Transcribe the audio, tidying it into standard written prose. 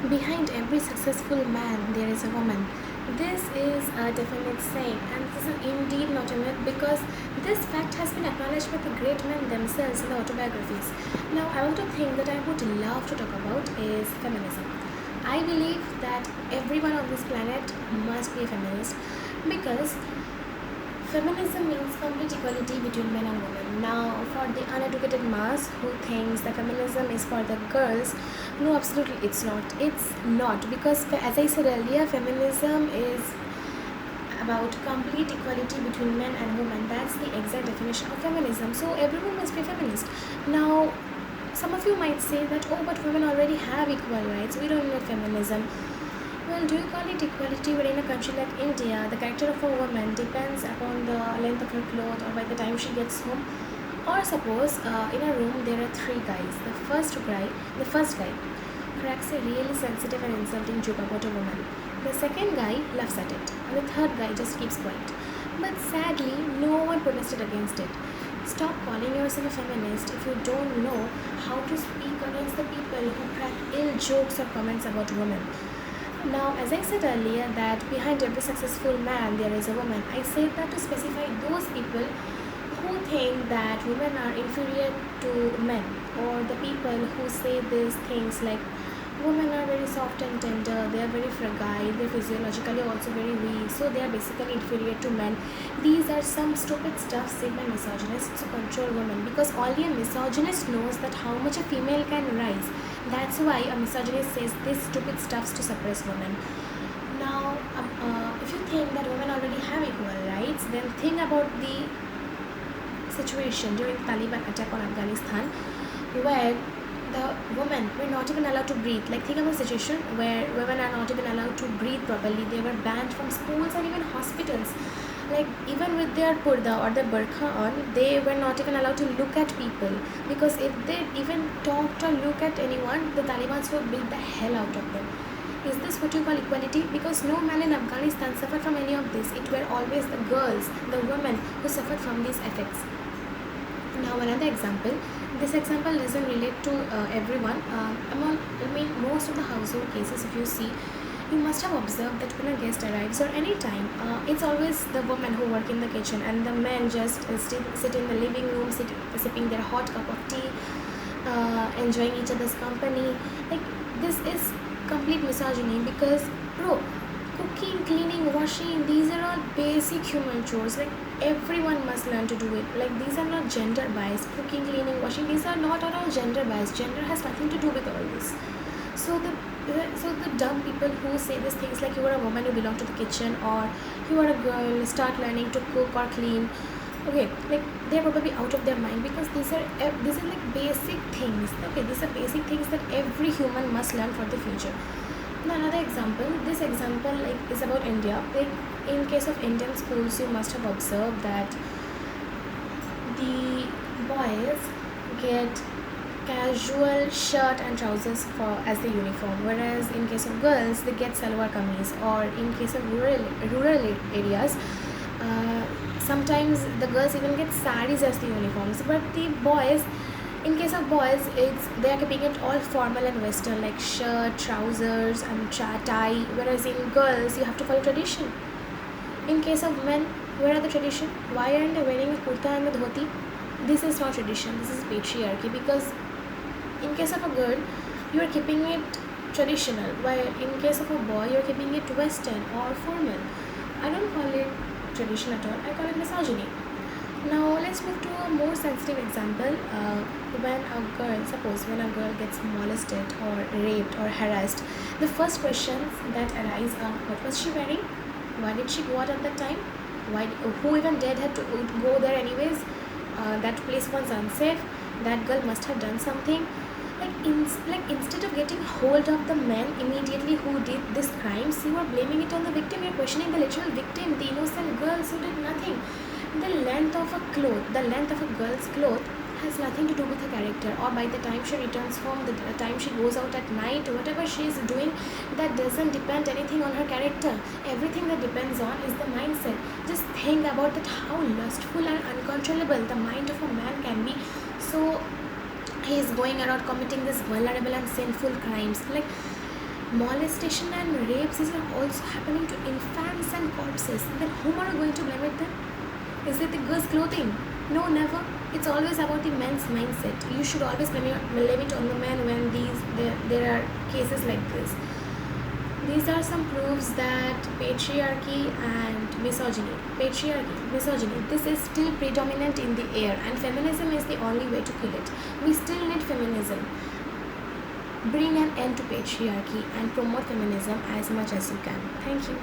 Behind every successful man, there is a woman. This is a definite saying, and this is indeed not a myth because this fact has been acknowledged by the great men themselves in the autobiographies. Now, I want to think that I would love to talk about is feminism. I believe that everyone on this planet must be a feminist because feminism means complete equality between men and women. Now, for the uneducated mass who thinks that feminism is for the girls, no, absolutely it's not. It's not because, as I said earlier, feminism is about complete equality between men and women. That's the exact definition of feminism. So, everyone must be a feminist. Now, some of you might say that, oh, but women already have equal rights. We don't need feminism. Well, do you call it equality when in a country like India, the character of a woman depends upon the length of her clothes or by the time she gets home? Or suppose in a room there are three guys. The first guy cracks a really sensitive and insulting joke about a woman. The second guy laughs at it, and the third guy just keeps quiet. But sadly, no one protested against it. Stop calling yourself a feminist if you don't know how to speak against the people who crack ill jokes or comments about women. Now, as I said earlier, that behind every successful man there is a woman, I said that to specify those people who think that women are inferior to men, or the people who say these things like women are very soft and tender, they are very fragile, they are physiologically also very weak, so they are basically inferior to men. These are some stupid stuff said by misogynists to control women because only a misogynist knows that how much a female can rise. That's why a misogynist says these stupid stuffs to suppress women. Now, if you think that women already have equal rights, then think about the situation during the Taliban attack on Afghanistan, where the women were not even allowed to breathe. Like, think about a situation where women are not even allowed to breathe properly. They were banned from schools and even hospitals. Like, even with their purda or their burqa on, they were not even allowed to look at people because if they even talked or look at anyone, the Taliban would beat the hell out of them. Is this what you call equality? Because no man in Afghanistan suffered from any of this. It were always the girls, the women who suffered from these effects. Now, another example. This example doesn't relate to everyone. Most of the household cases, if you see, you must have observed that when a guest arrives or any time, it's always the women who work in the kitchen and the men just sit in the living room, sipping their hot cup of tea, enjoying each other's company. Like, this is complete misogyny because, bro, cooking, cleaning, washing, these are all basic human chores. Like, everyone must learn to do it. Like, these are not gender biased. Cooking, cleaning, washing, these are not at all gender biased. Gender has nothing to do with all this. So the dumb people who say these things like you are a woman, you belong to the kitchen, or you are a girl, start learning to cook or clean. Okay, like, they're probably out of their mind because these are like basic things. Okay, these are basic things that every human must learn for the future. Now, another example. This example is about India. Like, in case of Indian schools, you must have observed that the boys get casual shirt and trousers for as the uniform, whereas in case of girls, they get salwar kameez, or in case of rural areas, uh, sometimes the girls even get saris as the uniforms. But the boys, in case of boys, it's they are keeping it all formal and western, like shirt, trousers, and tie. Whereas in girls, you have to follow tradition. In case of men, where are the tradition? Why aren't they wearing a kurta and a dhoti? This is not tradition. This is patriarchy. Because in case of a girl, you are keeping it traditional, while in case of a boy, you are keeping it western or formal. I don't call it tradition at all. I call it misogyny. Now, let's move to a more sensitive example. When a girl gets molested or raped or harassed, the first questions that arise are, what was she wearing? Why did she go out at that time? Who even dared her to go there anyways? That place was unsafe. That girl must have done something. Instead of getting hold of the men immediately who did these crimes, you are blaming it on the victim. You're questioning the literal victim, the innocent girls who did nothing. The length of a girl's cloth has nothing to do with her character, or by the time she returns home, the time she goes out at night, whatever she is doing, that doesn't depend anything on her character. Everything that depends on is the mindset. Just think about that, how lustful and uncontrollable the mind of a man can be. So he is going around committing these vulnerable and sinful crimes. Like, molestation and rapes is also happening to infants and corpses, then whom are you going to blame it then? Is it the girl's clothing? No, never. It's always about the men's mindset. You should always blame it on the men when there are cases like this. These are some proofs that misogyny, this is still predominant in the air, and feminism is the only way to kill it. We still need feminism. Bring an end to patriarchy and promote feminism as much as you can. Thank you.